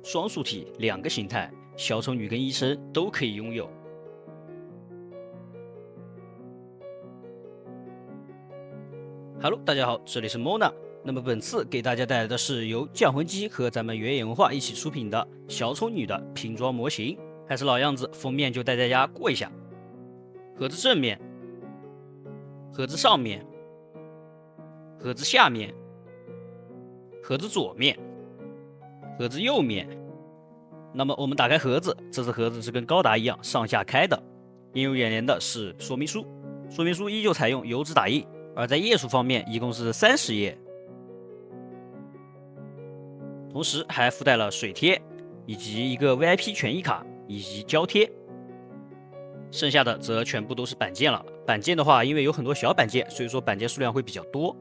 双素体2个形态，小丑女跟医生都可以拥有。Hello， 大家好，这里是 Mona。那么本次给大家带来的是由降魂机和咱们原野文化一起出品的小丑女的拼装模型。还是老样子，封面就带大家过一下。盒子正面、盒子上面、盒子下面、盒子左面、盒子右面。那么我们打开盒子，这只盒子是跟高达一样上下开的，映入眼帘的是说明书。说明书依旧采用油纸打印，而在页数方面一共是30页，同时还附带了水贴以及一个 VIP 权益卡以及胶贴。剩下的则全部都是板件了。板件的话，因为有很多小板件，所以说板件数量会比较多。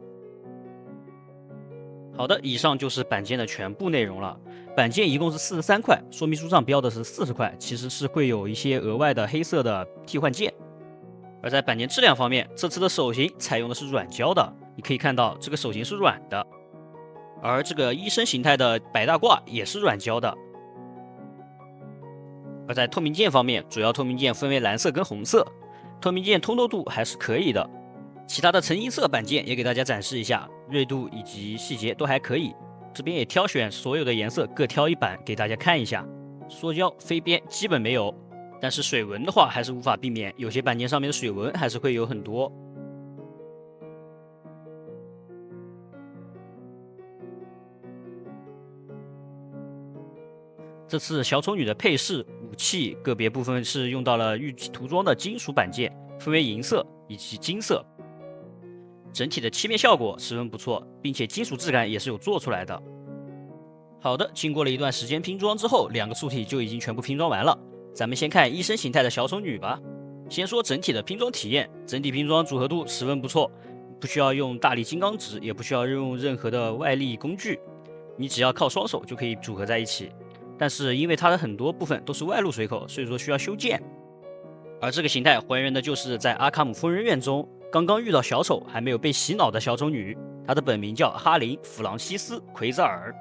好的，以上就是板件的全部内容了。板件一共是43块，说明书上标的是40块，其实是会有一些额外的黑色的替换件。而在板件质量方面，这次的手型采用的是软胶的，你可以看到这个手型是软的。而这个医生形态的白大褂也是软胶的。而在透明件方面，主要透明件分为蓝色跟红色，透明件通透度还是可以的。其他的橙银色板件也给大家展示一下，锐度以及细节都还可以。这边也挑选所有的颜色各挑一板给大家看一下。缩胶飞边基本没有，但是水纹的话还是无法避免，有些板件上面的水纹还是会有很多。这次小丑女的配饰、武器个别部分是用到了玉涂装的金属板件，分为银色以及金色。整体的漆面效果十分不错，并且金属质感也是有做出来的。好的，经过了一段时间拼装之后，2个素体就已经全部拼装完了。咱们先看医生形态的小丑女吧。先说整体的拼装体验，整体拼装组合度十分不错，不需要用大力金刚指，也不需要用任何的外力工具，你只要靠双手就可以组合在一起。但是因为它的很多部分都是外露水口，所以说需要修建。而这个形态还原的就是在阿卡姆疯人院中刚刚遇到小丑还没有被洗脑的小丑女，她的本名叫哈林·弗朗西斯·奎泽尔。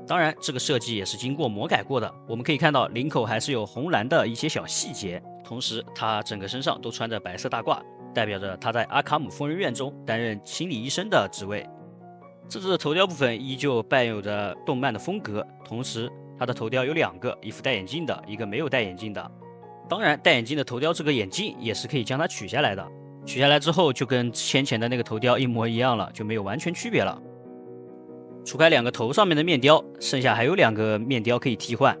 当然，这个设计也是经过魔改过的。我们可以看到领口还是有红蓝的一些小细节，同时她整个身上都穿着白色大褂，代表着她在阿卡姆疯人院中担任心理医生的职位。这只的头雕部分依旧伴有着动漫的风格，同时它的头雕有2个，一副戴眼镜的，一个没有戴眼镜的。当然，戴眼镜的头雕这个眼镜也是可以将它取下来的，取下来之后就跟先前的那个头雕一模一样了，就没有完全区别了。除开2个头上面的面雕，剩下还有2个面雕可以替换。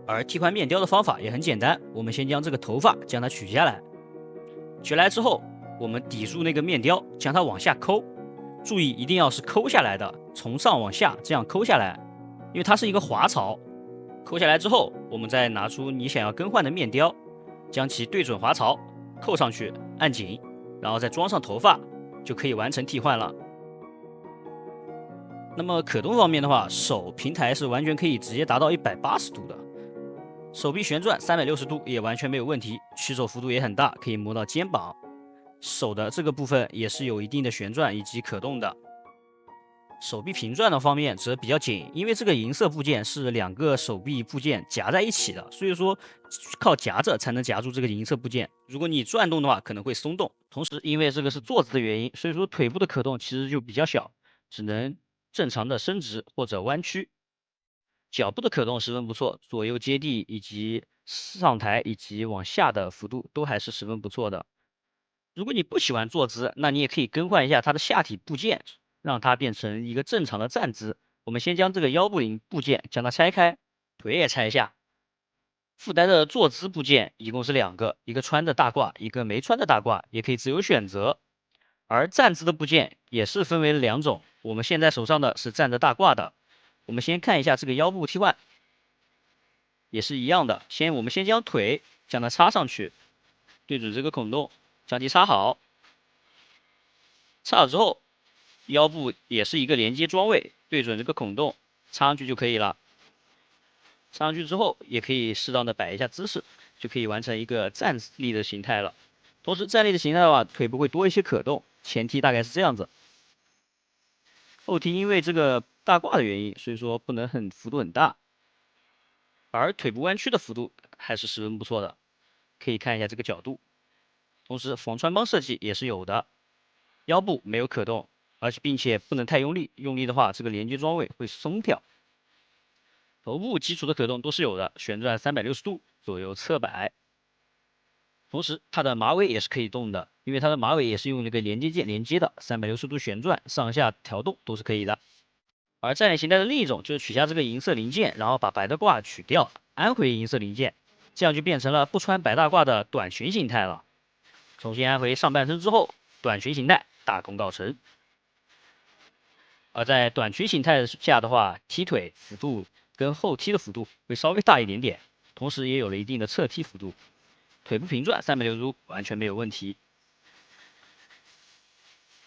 而替换面雕的方法也很简单，我们先将这个头发将它取下来，取来之后，我们抵住那个面雕，将它往下抠。注意，一定要是抠下来的，从上往下这样抠下来，因为它是一个滑槽。抠下来之后，我们再拿出你想要更换的面雕，将其对准滑槽，扣上去，按紧，然后再装上头发，就可以完成替换了。那么可动方面的话，手平台是完全可以直接达到180度的，手臂旋转360度也完全没有问题，曲手幅度也很大，可以摸到肩膀。手的这个部分也是有一定的旋转以及可动的。手臂平转的方面则比较紧，因为这个银色部件是2个手臂部件夹在一起的，所以说靠夹着才能夹住这个银色部件。如果你转动的话，可能会松动。同时，因为这个是坐姿的原因，所以说腿部的可动其实就比较小，只能正常的伸直或者弯曲。脚部的可动十分不错，左右接地以及上抬以及往下的幅度都还是十分不错的。如果你不喜欢坐姿，那你也可以更换一下它的下体部件，让它变成一个正常的站姿。我们先将这个腰部部件将它拆开，腿也拆下。附带的坐姿部件一共是2个，一个穿的大褂，一个没穿的大褂，也可以自由选择。而站姿的部件也是分为了2种，我们现在手上的是站着大褂的。我们先看一下这个腰部替换，也是一样的。我们先将腿将它插上去，对准这个孔洞。将其插好，插好之后，腰部也是一个连接装位，对准这个孔洞插上去就可以了。插上去之后，也可以适当的摆一下姿势，就可以完成一个站立的形态了。同时，站立的形态的话，腿部会多一些可动，前提大概是这样子。后踢因为这个大褂的原因，所以说不能幅度很大，而腿部弯曲的幅度还是十分不错的，可以看一下这个角度。同时防穿帮设计也是有的，腰部没有可动，并且不能太用力，用力的话这个连接装位会松掉。头部基础的可动都是有的，旋转360度，左右侧摆。同时它的马尾也是可以动的，因为它的马尾也是用那个连接件连接的，360度旋转，上下调动都是可以的。而战略形态的另一种就是取下这个银色零件，然后把白大褂取掉，安回银色零件，这样就变成了不穿白大褂的短裙形态了。重新安回上半身之后，短裙形态大功告成。而在短裙形态下的话，踢腿幅度跟后踢的幅度会稍微大一点点，同时也有了一定的侧踢幅度。腿部平转360度完全没有问题。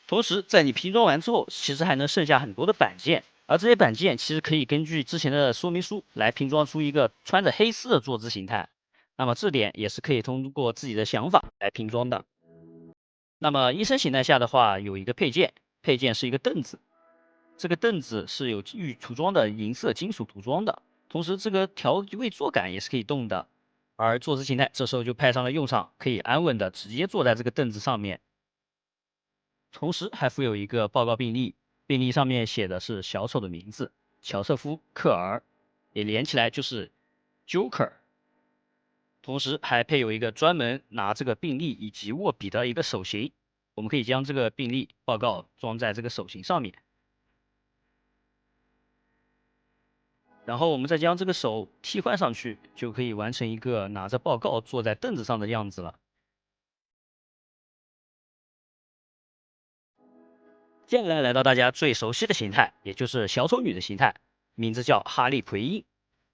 同时，在你拼装完之后，其实还能剩下很多的板件，而这些板件其实可以根据之前的说明书来拼装出一个穿着黑丝的坐姿形态。那么这点也是可以通过自己的想法来拼装的。那么医生形态下的话，有一个配件，配件是一个凳子，这个凳子是有预涂装的银色金属涂装的，同时这个调位坐杆也是可以动的。而坐姿形态这时候就派上了用场，可以安稳的直接坐在这个凳子上面。同时还附有一个报告病历，病历上面写的是小丑的名字乔瑟夫·克尔，也连起来就是 Joker。同时还配有一个专门拿这个病历以及握笔的一个手型，我们可以将这个病历报告装在这个手型上面。然后我们再将这个手替换上去，就可以完成一个拿着报告坐在凳子上的样子了。接下来来到大家最熟悉的形态，也就是小丑女的形态，名字叫哈利奎因。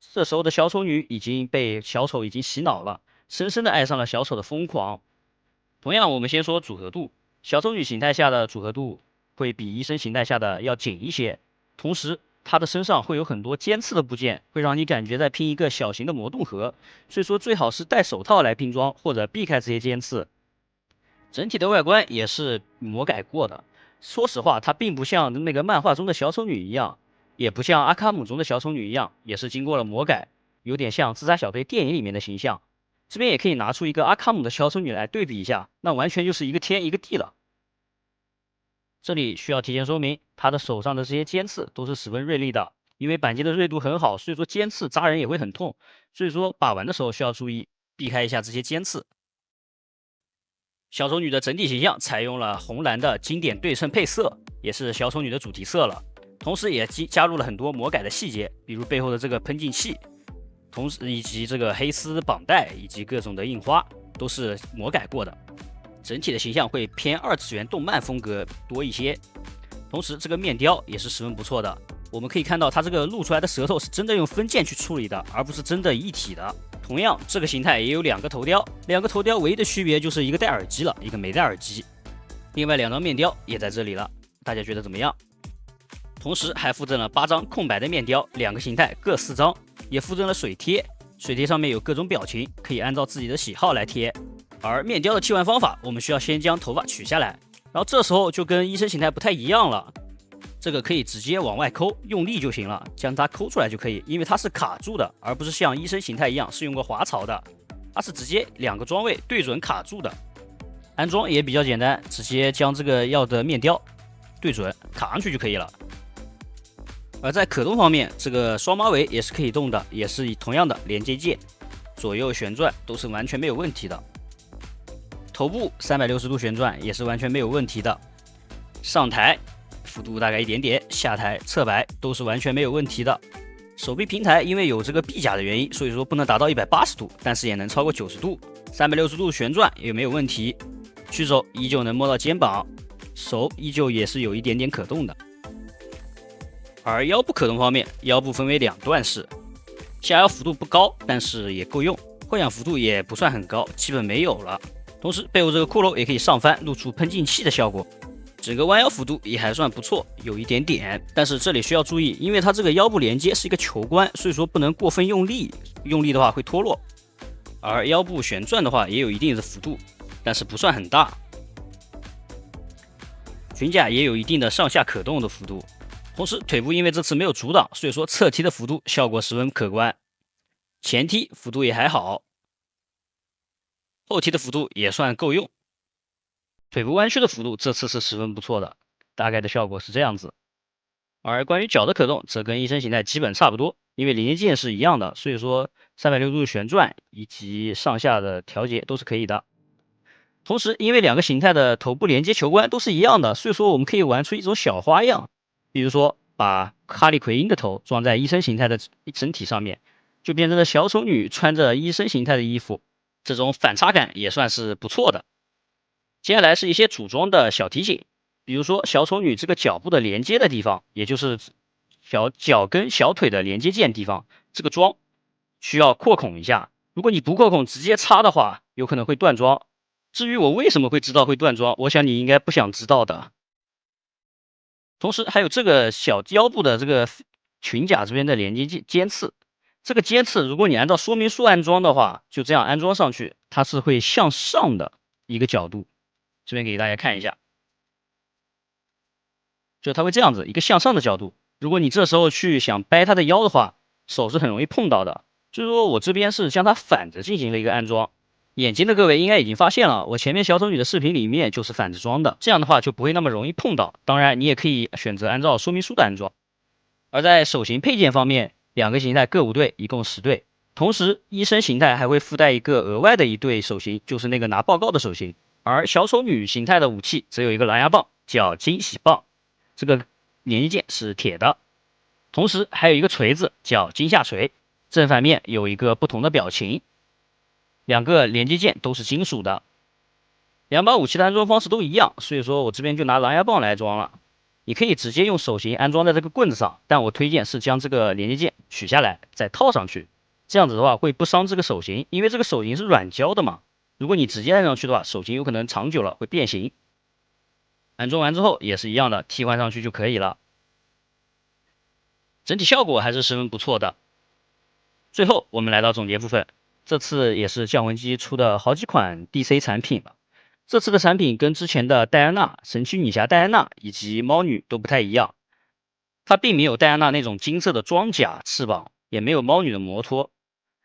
这时候的小丑女已经被小丑洗脑了，深深的爱上了小丑的疯狂。同样，我们先说组合度，小丑女形态下的组合度会比医生形态下的要紧一些，同时它的身上会有很多尖刺的部件，会让你感觉在拼一个小型的魔动盒，所以说最好是戴手套来拼装，或者避开这些尖刺。整体的外观也是魔改过的，说实话，它并不像那个漫画中的小丑女一样，也不像阿卡姆中的小丑女一样，也是经过了魔改，有点像自杀小队电影里面的形象。这边也可以拿出一个阿卡姆的小丑女来对比一下，那完全就是一个天一个地了。这里需要提前说明，他的手上的这些尖刺都是十分锐利的，因为板件的锐度很好，所以说尖刺扎人也会很痛，所以说把玩的时候需要注意避开一下这些尖刺。小丑女的整体形象采用了红蓝的经典对称配色，也是小丑女的主题色了，同时也加入了很多魔改的细节，比如背后的这个喷净器，同时以及这个黑丝绑带以及各种的印花都是魔改过的。整体的形象会偏二次元动漫风格多一些，同时这个面雕也是十分不错的。我们可以看到它这个露出来的舌头是真的用分件去处理的，而不是真的一体的。同样，这个形态也有两个头雕，两个头雕唯一的区别就是一个戴耳机了，一个没戴耳机。另外两张面雕也在这里了，大家觉得怎么样？同时还附赠了8张空白的面雕，两个形态各4张，也附赠了水贴，水贴上面有各种表情，可以按照自己的喜好来贴。而面雕的替换方法，我们需要先将头发取下来，然后这时候就跟医生形态不太一样了。这个可以直接往外抠，用力就行了，将它抠出来就可以，因为它是卡住的，而不是像医生形态一样是用过滑槽的，它是直接2个装位对准卡住的。安装也比较简单，直接将这个要的面雕对准卡上去就可以了。而在可动方面，这个双马尾也是可以动的，也是同样的连接件，左右旋转都是完全没有问题的。头部360度旋转也是完全没有问题的，上抬幅度大概一点点，下抬侧摆都是完全没有问题的。手臂平台因为有这个臂甲的原因，所以说不能达到180度，但是也能超过90度，360度旋转也没有问题。曲手依旧能摸到肩膀，手依旧也是有一点点可动的。而腰部可动方面，腰部分为2段式，下腰幅度不高，但是也够用，后仰幅度也不算很高，基本没有了。同时背后这个骷髅也可以上翻，露出喷净器的效果。整个弯腰幅度也还算不错，有一点点，但是这里需要注意，因为它这个腰部连接是一个球关，所以说不能过分用力，用力的话会脱落。而腰部旋转的话也有一定的幅度，但是不算很大。裙甲也有一定的上下可动的幅度，同时腿部因为这次没有阻挡，所以说侧踢的幅度效果十分可观，前踢幅度也还好，后踢的幅度也算够用。腿部弯曲的幅度这次是十分不错的，大概的效果是这样子。而关于脚的可动，则跟一身形态基本差不多，因为连接键是一样的，所以说360度旋转以及上下的调节都是可以的。同时，因为两个形态的头部连接球关都是一样的，所以说我们可以玩出一种小花样，比如说把哈利奎因的头装在医生形态的整体上面，就变成了小丑女穿着医生形态的衣服，这种反差感也算是不错的。接下来是一些组装的小提醒，比如说小丑女这个脚部的连接的地方，也就是小脚跟小腿的连接键地方，这个装需要扩孔一下。如果你不扩孔直接插的话，有可能会断装。至于我为什么会知道会断装，我想你应该不想知道的。同时还有这个小腰部的这个裙甲这边的连接尖刺，这个尖刺如果你按照说明书安装的话，就这样安装上去，它是会向上的一个角度。这边给大家看一下，就它会这样子一个向上的角度。如果你这时候去想掰它的腰的话，手是很容易碰到的。就是说我这边是将它反着进行了一个安装。眼睛的各位应该已经发现了，我前面小丑女的视频里面就是反着装的，这样的话就不会那么容易碰到。当然，你也可以选择按照说明书的安装。而在手型配件方面，两个形态各5对，一共10对。同时，医生形态还会附带一个额外的一对手型，就是那个拿报告的手型。而小丑女形态的武器则有一个狼牙棒，叫惊喜棒，这个连接键是铁的。同时还有一个锤子，叫惊吓锤，正反面有一个不同的表情。两个连接键都是金属的，两把武器的安装方式都一样，所以说我这边就拿狼牙棒来装了。你可以直接用手型安装在这个棍子上，但我推荐是将这个连接键取下来再套上去，这样子的话会不伤这个手型，因为这个手型是软胶的嘛。如果你直接按上去的话，手型有可能长久了会变形。安装完之后也是一样的，替换上去就可以了。整体效果还是十分不错的。最后我们来到总结部分，这次也是降魂机出的好几款 DC 产品了。这次的产品跟之前的戴安娜、神奇女侠戴安娜以及猫女都不太一样，它并没有戴安娜那种金色的装甲翅膀，也没有猫女的摩托。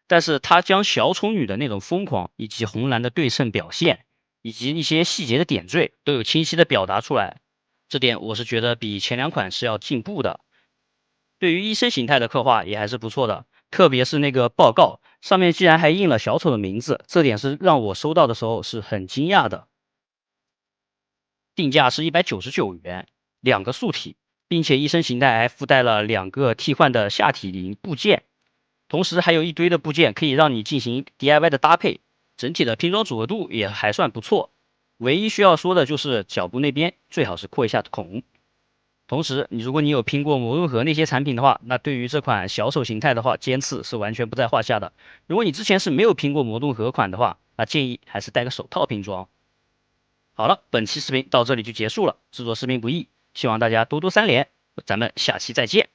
但是它将小丑女的那种疯狂，以及红蓝的对称表现，以及一些细节的点缀，都有清晰的表达出来。这点我是觉得比前2款是要进步的。对于医生形态的刻画也还是不错的，特别是那个报告上面居然还印了小丑的名字，这点是让我收到的时候是很惊讶的。定价是199元，2个素体，并且医生形态还附带了2个替换的下体零部件。同时还有一堆的部件可以让你进行 DIY 的搭配，整体的拼装组合度也还算不错。唯一需要说的就是脚部那边最好是扩一下孔。同时，如果你有拼过魔盾盒那些产品的话，那对于这款小丑形态的话，尖刺是完全不在话下的。如果你之前是没有拼过魔盾盒款的话，那建议还是戴个手套拼装。好了，本期视频到这里就结束了。制作视频不易，希望大家多多3连，咱们下期再见。